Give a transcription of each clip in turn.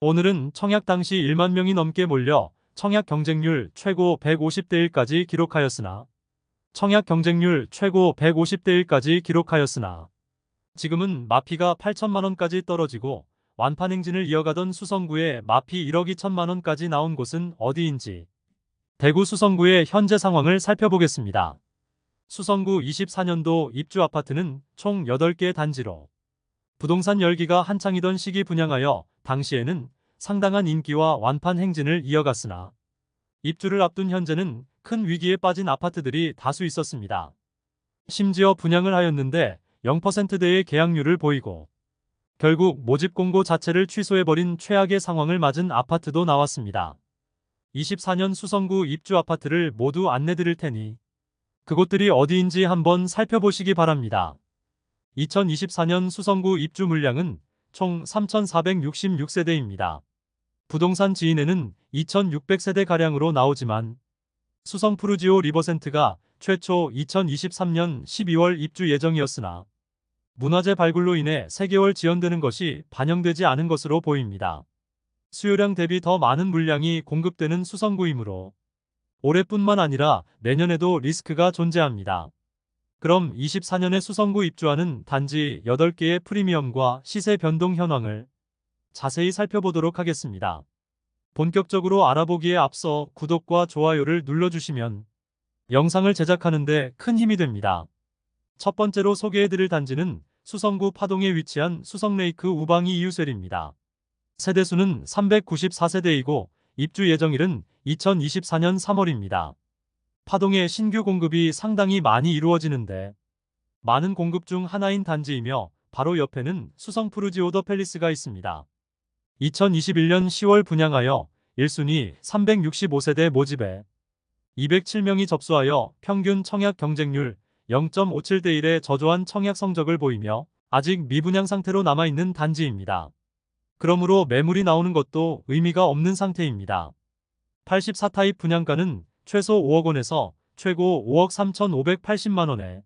오늘은 청약 당시 1만 명이 넘게 몰려 청약 경쟁률 최고 150대 1까지 기록하였으나 지금은 마피가 8천만 원까지 떨어지고 완판 행진을 이어가던 수성구에 마피 1억 2천만 원까지 나온 곳은 어디인지 대구 수성구의 현재 상황을 살펴보겠습니다. 수성구 24년도 입주 아파트는 총 8개 단지로 부동산 열기가 한창이던 시기 분양하여 당시에는 상당한 인기와 완판 행진을 이어갔으나 입주를 앞둔 현재는 큰 위기에 빠진 아파트들이 다수 있었습니다. 심지어 분양을 하였는데 0%대의 계약률을 보이고 결국 모집 공고 자체를 취소해버린 최악의 상황을 맞은 아파트도 나왔습니다. 24년 수성구 입주 아파트를 모두 안내드릴 테니 그곳들이 어디인지 한번 살펴보시기 바랍니다. 2024년 수성구 입주 물량은 총 3,466세대입니다. 부동산 지인에는 2,600세대가량으로 나오지만 수성 푸르지오 리버센트가 최초 2023년 12월 입주 예정이었으나 문화재 발굴로 인해 3개월 지연되는 것이 반영되지 않은 것으로 보입니다. 수요량 대비 더 많은 물량이 공급되는 수성구이므로 올해뿐만 아니라 내년에도 리스크가 존재합니다. 그럼 24년에 수성구 입주하는 단지 8개의 프리미엄과 시세 변동 현황을 자세히 살펴보도록 하겠습니다. 본격적으로 알아보기에 앞서 구독과 좋아요를 눌러주시면 영상을 제작하는데 큰 힘이 됩니다. 첫 번째로 소개해드릴 단지는 수성구 파동에 위치한 수성레이크 우방이 이유셀입니다. 세대수는 394세대이고 입주 예정일은 2024년 3월입니다. 파동에 신규 공급이 상당히 많이 이루어지는데 많은 공급 중 하나인 단지이며 바로 옆에는 수성 푸르지오 더 팰리스가 있습니다. 2021년 10월 분양하여 1순위 365세대 모집에 207명이 접수하여 평균 청약 경쟁률 0.57대 1의 저조한 청약 성적을 보이며 아직 미분양 상태로 남아있는 단지입니다. 그러므로 매물이 나오는 것도 의미가 없는 상태입니다. 84타입 분양가는 최소 5억 원에서 최고 5억 3,580만 원에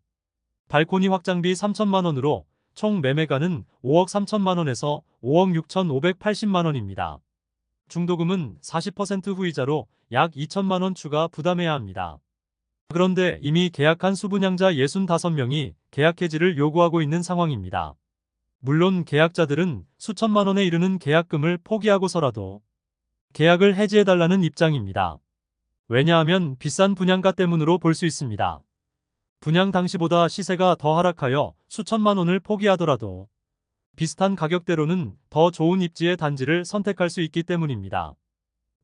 발코니 확장비 3천만 원으로 총 매매가는 5억 3천만 원에서 5억 6,580만 원입니다. 중도금은 40% 후이자로 약 2천만 원 추가 부담해야 합니다. 그런데 이미 계약한 수분양자 65명이 계약 해지를 요구하고 있는 상황입니다. 물론 계약자들은 수천만 원에 이르는 계약금을 포기하고서라도 계약을 해지해달라는 입장입니다. 왜냐하면 비싼 분양가 때문으로 볼 수 있습니다. 분양 당시보다 시세가 더 하락하여 수천만 원을 포기하더라도 비슷한 가격대로는 더 좋은 입지의 단지를 선택할 수 있기 때문입니다.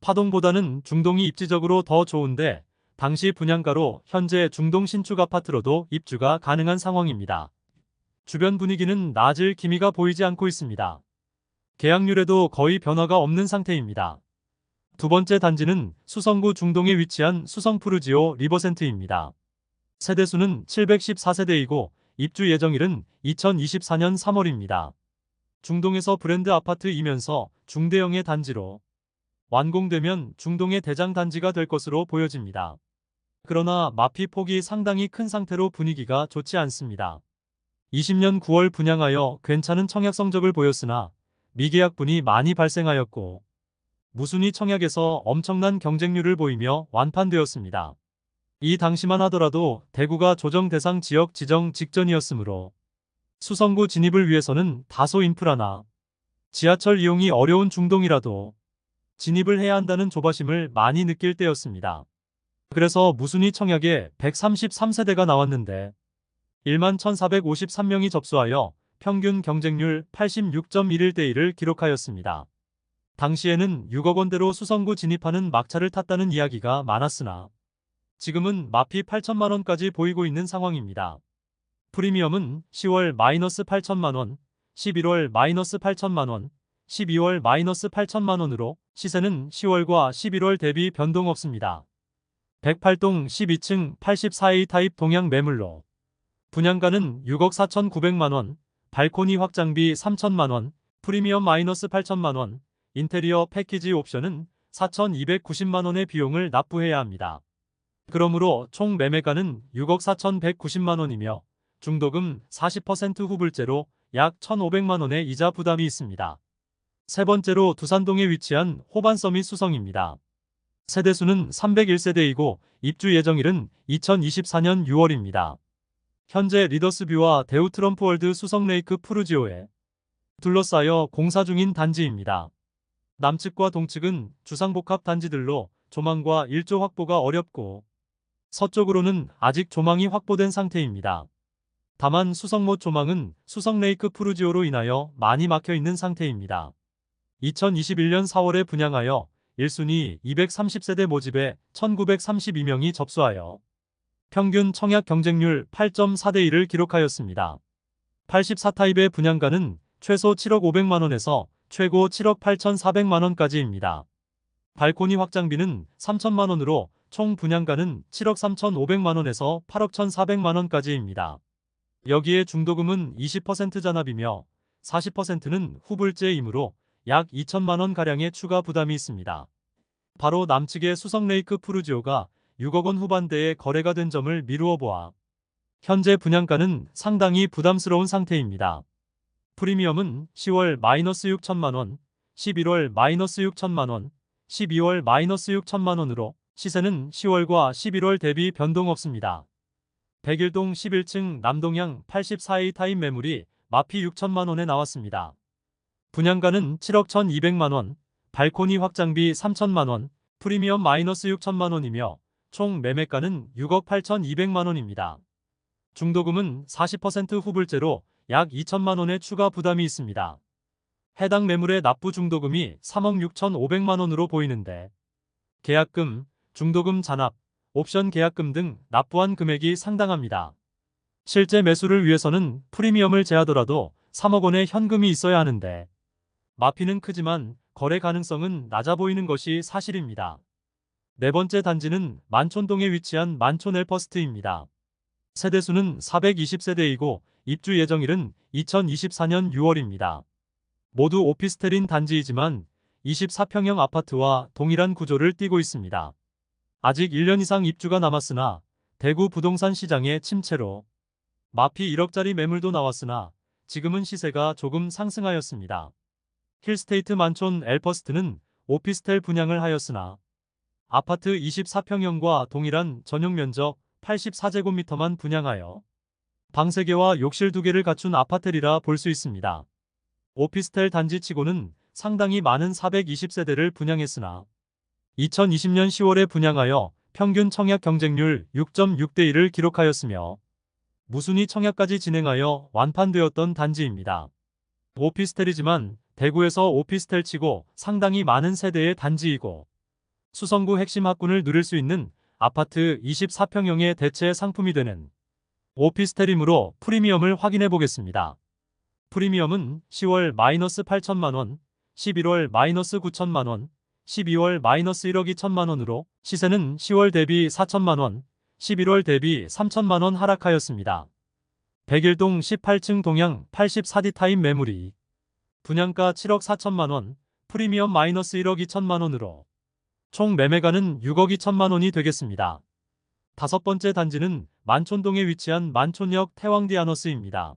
파동보다는 중동이 입지적으로 더 좋은데 당시 분양가로 현재 중동 신축 아파트로도 입주가 가능한 상황입니다. 주변 분위기는 나아질 기미가 보이지 않고 있습니다. 계약률에도 거의 변화가 없는 상태입니다. 두 번째 단지는 수성구 중동에 위치한 수성 푸르지오 리버센트입니다. 세대수는 714세대이고 입주 예정일은 2024년 3월입니다. 중동에서 브랜드 아파트이면서 중대형의 단지로 완공되면 중동의 대장 단지가 될 것으로 보여집니다. 그러나 마피 폭이 상당히 큰 상태로 분위기가 좋지 않습니다. 20년 9월 분양하여 괜찮은 청약 성적을 보였으나 미계약분이 많이 발생하였고 무순위 청약에서 엄청난 경쟁률을 보이며 완판되었습니다. 이 당시만 하더라도 대구가 조정 대상 지역 지정 직전이었으므로 수성구 진입을 위해서는 다소 인프라나 지하철 이용이 어려운 중동이라도 진입을 해야 한다는 조바심을 많이 느낄 때였습니다. 그래서 무순위 청약에 133세대가 나왔는데 1만 1,453명이 접수하여 평균 경쟁률 86.11대 1을 기록하였습니다. 당시에는 6억 원대로 수성구 진입하는 막차를 탔다는 이야기가 많았으나 지금은 마피 8천만 원까지 보이고 있는 상황입니다. 프리미엄은 10월 마이너스 8천만 원, 11월 마이너스 8천만 원, 12월 마이너스 8천만 원으로 시세는 10월과 11월 대비 변동 없습니다. 108동 12층 84A 타입 동양 매물로 분양가는 6억 4,900만 원, 발코니 확장비 3천만 원, 프리미엄 마이너스 8천만 원, 인테리어 패키지 옵션은 4,290만 원의 비용을 납부해야 합니다. 그러므로 총 매매가는 6억 4,190만 원이며 중도금 40% 후불제로 약 1,500만 원의 이자 부담이 있습니다. 세 번째로 두산동에 위치한 호반서밋 수성입니다. 세대수는 301세대이고 입주 예정일은 2024년 6월입니다. 현재 리더스뷰와 대우 트럼프월드 수성레이크 푸르지오에 둘러싸여 공사 중인 단지입니다. 남측과 동측은 주상복합 단지들로 조망과 일조 확보가 어렵고 서쪽으로는 아직 조망이 확보된 상태입니다. 다만 수성못 조망은 수성레이크 푸르지오로 인하여 많이 막혀 있는 상태입니다. 2021년 4월에 분양하여 1순위 230세대 모집에 1932명이 접수하여 평균 청약 경쟁률 8.4대 1을 기록하였습니다. 84타입의 분양가는 최소 7억 500만원에서 최고 7억 8,400만원까지입니다. 발코니 확장비는 3천만원으로 총 분양가는 7억 3,500만원에서 8억 1,400만원까지입니다. 여기에 중도금은 20% 잔압이며 40%는 후불제이므로 약 2천만원가량의 추가 부담이 있습니다. 바로 남측의 수성레이크 푸르지오가 6억원 후반대에 거래가 된 점을 미루어 보아 현재 분양가는 상당히 부담스러운 상태입니다. 프리미엄은 10월 -6천만원, 11월 -6천만원, 12월 -6천만원으로 시세는 10월과 11월 대비 변동 없습니다. 101동 11층 남동향 84A 타입 매물이 마피 6천만원에 나왔습니다. 분양가는 7억 1,200만원, 발코니 확장비 3천만원, 프리미엄 -6천만원이며 총 매매가는 6억 8,200만원입니다. 중도금은 40% 후불제로 약 2천만원의 추가 부담이 있습니다. 해당 매물의 납부 중도금이 3억 6,500만원으로 보이는데 계약금, 중도금 잔압, 옵션 계약금 등 납부한 금액이 상당합니다. 실제 매수를 위해서는 프리미엄을 제하더라도 3억 원의 현금이 있어야 하는데 마피는 크지만 거래 가능성은 낮아 보이는 것이 사실입니다. 네 번째 단지는 만촌동에 위치한 만촌 엘퍼스트입니다. 세대수는 420세대이고 입주 예정일은 2024년 6월입니다. 모두 오피스텔인 단지이지만 24평형 아파트와 동일한 구조를 띠고 있습니다. 아직 1년 이상 입주가 남았으나 대구 부동산 시장의 침체로 마피 1억짜리 매물도 나왔으나 지금은 시세가 조금 상승하였습니다. 힐스테이트 만촌 엘퍼스트는 오피스텔 분양을 하였으나 아파트 24평형과 동일한 전용 면적 84제곱미터만 분양하여 방 3개와 욕실 2개를 갖춘 아파트리라 볼 수 있습니다. 오피스텔 단지치고는 상당히 많은 420세대를 분양했으나 2020년 10월에 분양하여 평균 청약 경쟁률 6.6대 1을 기록하였으며 무순위 청약까지 진행하여 완판되었던 단지입니다. 오피스텔이지만 대구에서 오피스텔 치고 상당히 많은 세대의 단지이고 수성구 핵심 학군을 누릴 수 있는 아파트 24평형의 대체 상품이 되는 오피스텔이므로 프리미엄을 확인해 보겠습니다. 프리미엄은 10월 -8천만원, 11월 -9천만원, 12월 -1억 2천만원으로 시세는 10월 대비 4천만원, 11월 대비 3천만원 하락하였습니다. 101동 18층 동향 84D 타입 매물이 분양가 7억 4천만원, 프리미엄 -1억 2천만원으로 총 매매가는 6억 2천만원이 되겠습니다. 다섯 번째 단지는 만촌동에 위치한 만촌역 태왕디아너스입니다.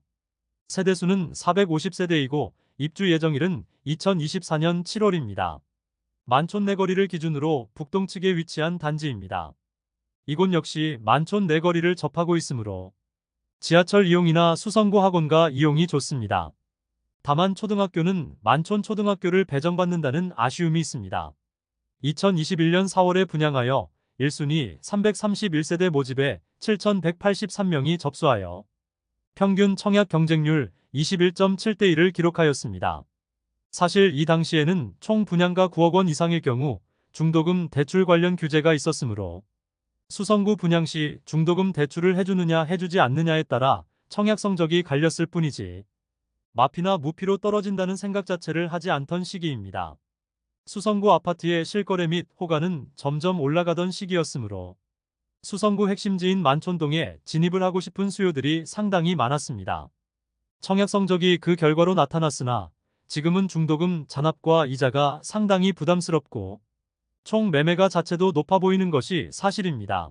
세대수는 450세대이고 입주 예정일은 2024년 7월입니다. 만촌 내거리를 기준으로 북동측에 위치한 단지입니다. 이곳 역시 만촌 내거리를 접하고 있으므로 지하철 이용이나 수성구 학원가 이용이 좋습니다. 다만 초등학교는 만촌 초등학교를 배정받는다는 아쉬움이 있습니다. 2021년 4월에 분양하여 1순위 331세대 모집에 7,183명이 접수하여 평균 청약 경쟁률 21.7대 1을 기록하였습니다. 사실 이 당시에는 총 분양가 9억 원 이상일 경우 중도금 대출 관련 규제가 있었으므로 수성구 분양 시 중도금 대출을 해주느냐 해주지 않느냐에 따라 청약 성적이 갈렸을 뿐이지 마피나 무피로 떨어진다는 생각 자체를 하지 않던 시기입니다. 수성구 아파트의 실거래 및 호가는 점점 올라가던 시기였으므로 수성구 핵심지인 만촌동에 진입을 하고 싶은 수요들이 상당히 많았습니다. 청약 성적이 그 결과로 나타났으나 지금은 중도금 잔압과 이자가 상당히 부담스럽고 총 매매가 자체도 높아 보이는 것이 사실입니다.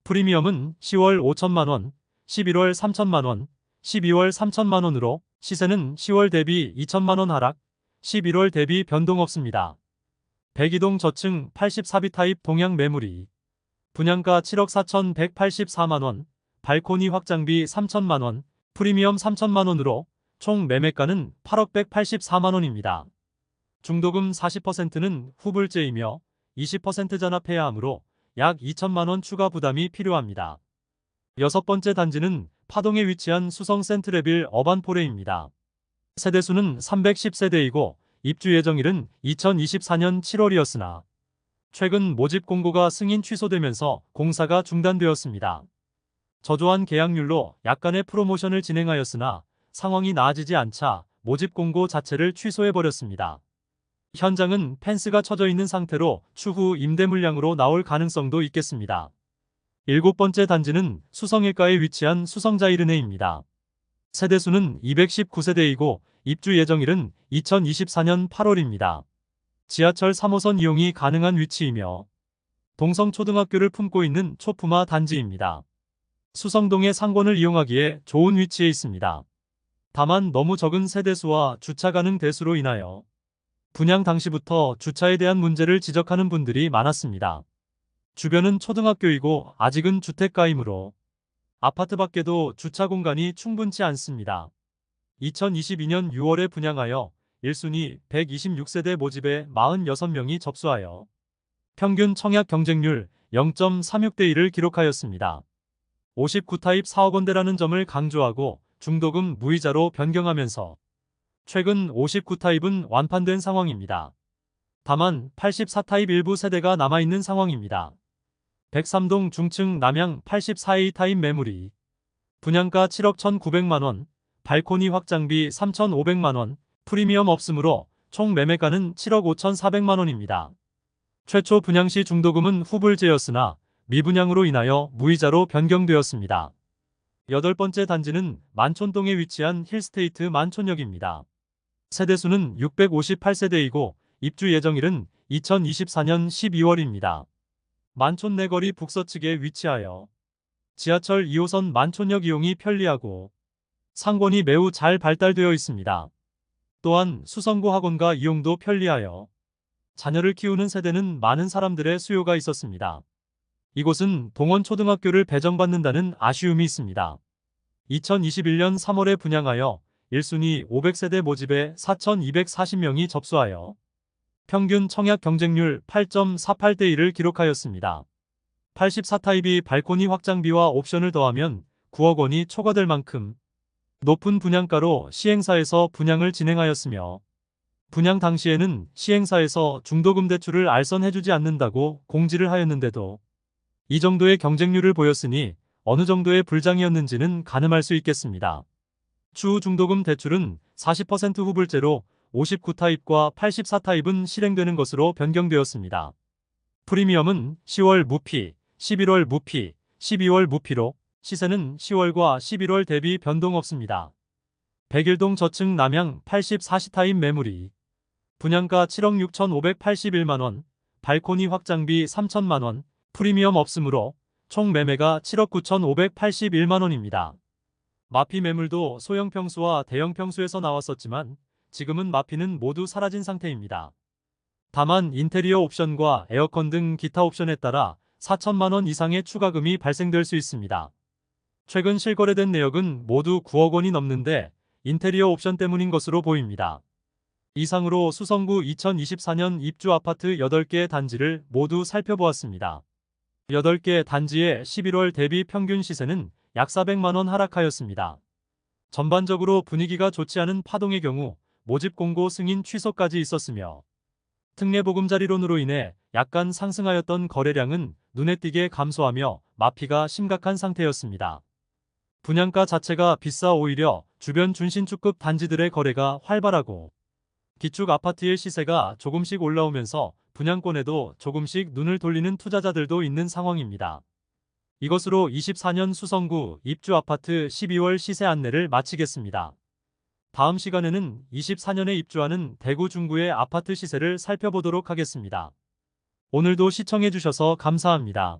프리미엄은 10월 5천만원, 11월 3천만원, 12월 3천만원으로 시세는 10월 대비 2천만원 하락, 11월 대비 변동 없습니다. 102동 저층 84B 타입 동양 매물이 분양가 7억 4,184만원, 발코니 확장비 3천만원, 프리미엄 3천만원으로 총 매매가는 8억 184만원입니다. 중도금 40%는 후불제이며 20% 잔압해야 하므로 약 2천만원 추가 부담이 필요합니다. 여섯 번째 단지는 파동에 위치한 수성 센트레빌 어반포레입니다. 세대수는 310세대이고 입주 예정일은 2024년 7월이었으나 최근 모집 공고가 승인 취소되면서 공사가 중단되었습니다. 저조한 계약률로 약간의 프로모션을 진행하였으나 상황이 나아지지 않자 모집 공고 자체를 취소해버렸습니다. 현장은 펜스가 쳐져 있는 상태로 추후 임대 물량으로 나올 가능성도 있겠습니다. 일곱 번째 단지는 수성일가에 위치한 수성자이르네입니다. 세대수는 219세대이고 입주 예정일은 2024년 8월입니다. 지하철 3호선 이용이 가능한 위치이며 동성초등학교를 품고 있는 초품화 단지입니다. 수성동의 상권을 이용하기에 좋은 위치에 있습니다. 다만 너무 적은 세대수와 주차 가능 대수로 인하여 분양 당시부터 주차에 대한 문제를 지적하는 분들이 많았습니다. 주변은 초등학교이고 아직은 주택가이므로 아파트 밖에도 주차 공간이 충분치 않습니다. 2022년 6월에 분양하여 1순위 126세대 모집에 46명이 접수하여 평균 청약 경쟁률 0.36대 1을 기록하였습니다. 59타입 4억 원대라는 점을 강조하고 중도금 무이자로 변경하면서 최근 59타입은 완판된 상황입니다. 다만 84타입 일부 세대가 남아있는 상황입니다. 103동 중층 남양 84A 타입 매물이 분양가 7억 1,900만원, 발코니 확장비 3,500만원, 프리미엄 없으므로 총 매매가는 7억 5,400만원입니다. 최초 분양시 중도금은 후불제였으나 미분양으로 인하여 무이자로 변경되었습니다. 여덟 번째 단지는 만촌동에 위치한 힐스테이트 만촌역입니다. 세대수는 658세대이고 입주 예정일은 2024년 12월입니다. 만촌 내거리 북서측에 위치하여 지하철 2호선 만촌역 이용이 편리하고 상권이 매우 잘 발달되어 있습니다. 또한 수성고 학원가 이용도 편리하여 자녀를 키우는 세대는 많은 사람들의 수요가 있었습니다. 이곳은 동원초등학교를 배정받는다는 아쉬움이 있습니다. 2021년 3월에 분양하여 1순위 500세대 모집에 4,240명이 접수하여 평균 청약 경쟁률 8.48대 1을 기록하였습니다. 84타입이 발코니 확장비와 옵션을 더하면 9억 원이 초과될 만큼 높은 분양가로 시행사에서 분양을 진행하였으며 분양 당시에는 시행사에서 중도금 대출을 알선해주지 않는다고 공지를 하였는데도 이 정도의 경쟁률을 보였으니 어느 정도의 불장이었는지는 가늠할 수 있겠습니다. 추후 중도금 대출은 40% 후불제로 59타입과 84타입은 실행되는 것으로 변경되었습니다. 프리미엄은 10월 무피, 11월 무피, 12월 무피로 시세는 10월과 11월 대비 변동 없습니다. 101동 저층 남양 84타입 매물이 분양가 7억 6,581만원, 발코니 확장비 3천만원, 프리미엄 없으므로 총 매매가 7억 9,581만원입니다. 마피 매물도 소형 평수와 대형 평수에서 나왔었지만 지금은 마피는 모두 사라진 상태입니다. 다만 인테리어 옵션과 에어컨 등 기타 옵션에 따라 4천만원 이상의 추가금이 발생될 수 있습니다. 최근 실거래된 내역은 모두 9억 원이 넘는데 인테리어 옵션 때문인 것으로 보입니다. 이상으로 수성구 2024년 입주 아파트 8개 단지를 모두 살펴보았습니다. 8개 단지의 11월 대비 평균 시세는 약 400만원 하락하였습니다. 전반적으로 분위기가 좋지 않은 파동의 경우 모집 공고 승인 취소까지 있었으며 특례보금자리론으로 인해 약간 상승하였던 거래량은 눈에 띄게 감소하며 마피가 심각한 상태였습니다. 분양가 자체가 비싸 오히려 주변 준신축급 단지들의 거래가 활발하고 기축 아파트의 시세가 조금씩 올라오면서 분양권에도 조금씩 눈을 돌리는 투자자들도 있는 상황입니다. 이것으로 24년 수성구 입주 아파트 12월 시세 안내를 마치겠습니다. 다음 시간에는 24년에 입주하는 대구 중구의 아파트 시세를 살펴보도록 하겠습니다. 오늘도 시청해주셔서 감사합니다.